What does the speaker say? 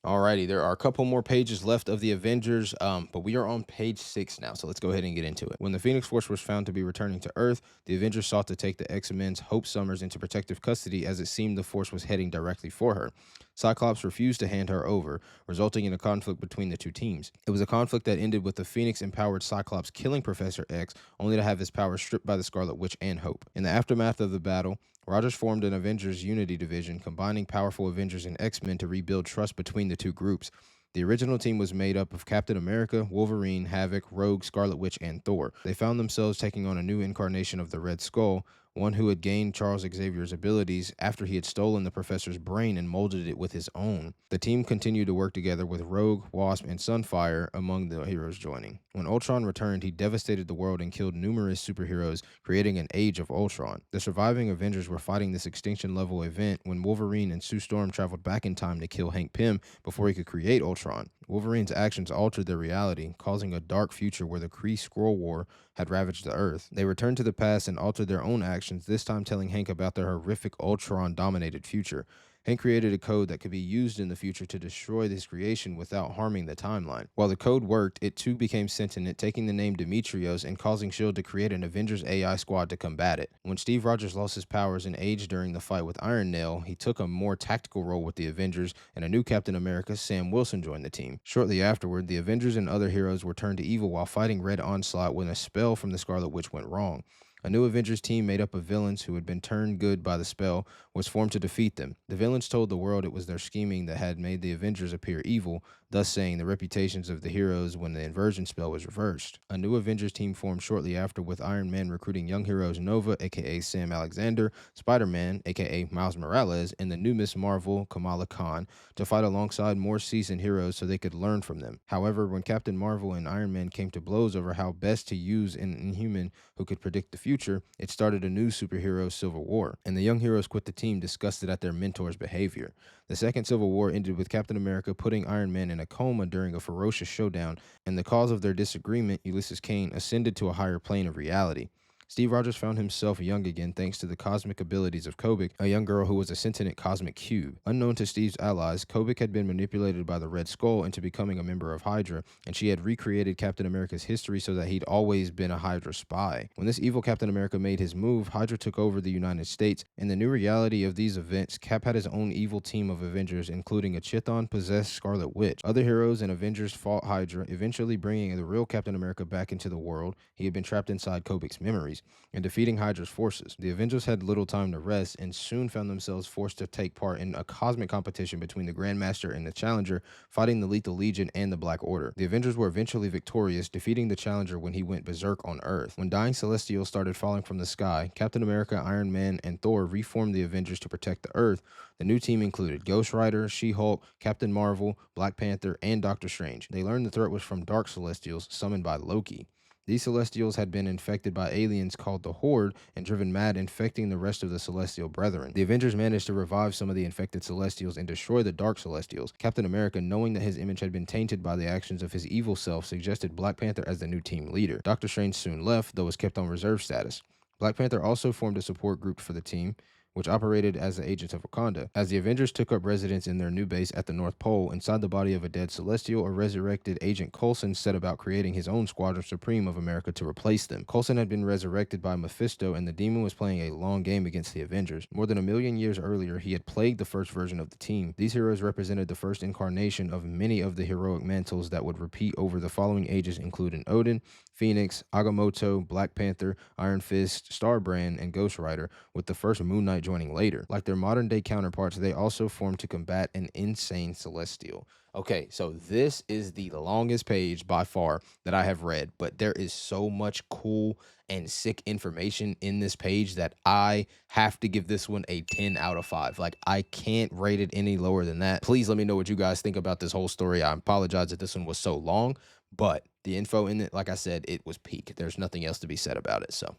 Alrighty, there are a couple more pages left of the Avengers, but we are on page 6 now, so let's go ahead and get into it. When the Phoenix Force was found to be returning to Earth, the Avengers sought to take the X-Men's Hope Summers into protective custody as it seemed the Force was heading directly for her. Cyclops refused to hand her over, resulting in a conflict between the two teams. It was a conflict that ended with the Phoenix-empowered Cyclops killing Professor X, only to have his powers stripped by the Scarlet Witch and Hope. In the aftermath of the battle, Rogers formed an Avengers Unity division, combining powerful Avengers and X-Men to rebuild trust between the two groups. The original team was made up of Captain America, Wolverine, Havoc, Rogue, Scarlet Witch, and Thor. They found themselves taking on a new incarnation of the Red Skull, one who had gained Charles Xavier's abilities after he had stolen the professor's brain and molded it with his own. The team continued to work together with Rogue, Wasp, and Sunfire among the heroes joining. When Ultron returned, he devastated the world and killed numerous superheroes, creating an Age of Ultron. The surviving Avengers were fighting this extinction-level event when Wolverine and Sue Storm traveled back in time to kill Hank Pym before he could create Ultron. Wolverine's actions altered their reality, causing a dark future where the Kree-Skrull War had ravaged the Earth. They returned to the past and altered their own actions, this time telling Hank about their horrific Ultron-dominated future. Hank created a code that could be used in the future to destroy this creation without harming the timeline. While the code worked, it too became sentient, taking the name Demetrios and causing S.H.I.E.L.D. to create an Avengers AI squad to combat it. When Steve Rogers lost his powers and aged during the fight with Iron Nail, he took a more tactical role with the Avengers, and a new Captain America, Sam Wilson, joined the team. Shortly afterward, the Avengers and other heroes were turned to evil while fighting Red Onslaught when a spell from the Scarlet Witch went wrong. A new Avengers team made up of villains who had been turned good by the spell was formed to defeat them. The villains told the world it was their scheming that had made the Avengers appear evil, thus saying the reputations of the heroes when the inversion spell was reversed. A new Avengers team formed shortly after, with Iron Man recruiting young heroes Nova, aka Sam Alexander, Spider-Man, aka Miles Morales, and the new Miss Marvel, Kamala Khan, to fight alongside more seasoned heroes so they could learn from them. However, when Captain Marvel and Iron Man came to blows over how best to use an Inhuman who could predict the future, it started a new superhero civil war, and the young heroes quit the team disgusted at their mentor's behavior. The second Civil War ended with Captain America putting Iron Man in a coma during a ferocious showdown, and the cause of their disagreement, Ulysses Kane, ascended to a higher plane of reality. Steve Rogers found himself young again thanks to the cosmic abilities of Kobik, a young girl who was a sentient cosmic cube. Unknown to Steve's allies, Kobik had been manipulated by the Red Skull into becoming a member of Hydra, and she had recreated Captain America's history so that he'd always been a Hydra spy. When this evil Captain America made his move, Hydra took over the United States. In the new reality of these events, Cap had his own evil team of Avengers, including a Chthon-possessed Scarlet Witch. Other heroes and Avengers fought Hydra, eventually bringing the real Captain America back into the world. He had been trapped inside Kobik's memories and defeating Hydra's forces. The Avengers had little time to rest and soon found themselves forced to take part in a cosmic competition between the Grandmaster and the Challenger, fighting the Lethal Legion and the Black Order. The Avengers were eventually victorious, defeating the Challenger when he went berserk on Earth. When dying Celestials started falling from the sky, Captain America, Iron Man, and Thor reformed the Avengers to protect the Earth. The new team included Ghost Rider, She-Hulk, Captain Marvel, Black Panther, and Doctor Strange. They learned the threat was from Dark Celestials, summoned by Loki. These Celestials had been infected by aliens called the Horde and driven mad, infecting the rest of the Celestial Brethren. The Avengers managed to revive some of the infected Celestials and destroy the Dark Celestials. Captain America, knowing that his image had been tainted by the actions of his evil self, suggested Black Panther as the new team leader. Doctor Strange soon left, though was kept on reserve status. Black Panther also formed a support group for the team, which operated as the agents of Wakanda. As the Avengers took up residence in their new base at the North Pole, inside the body of a dead Celestial, a resurrected Agent Coulson set about creating his own Squadron Supreme of America to replace them. Coulson had been resurrected by Mephisto, and the demon was playing a long game against the Avengers. More than 1,000,000 years earlier, he had plagued the first version of the team. These heroes represented the first incarnation of many of the heroic mantles that would repeat over the following ages, including Odin, Phoenix, Agamotto, Black Panther, Iron Fist, Starbrand, and Ghost Rider, with the first Moon Knight joining later. Like their modern-day counterparts, they also formed to combat an insane Celestial. Okay, so this is the longest page by far that I have read, but there is so much cool and sick information in this page that I have to give this one a 10 out of 5. Like, I can't rate it any lower than that. Please let me know what you guys think about this whole story. I apologize that this one was so long, but the info in it, like I said, it was peak. There's nothing else to be said about it, so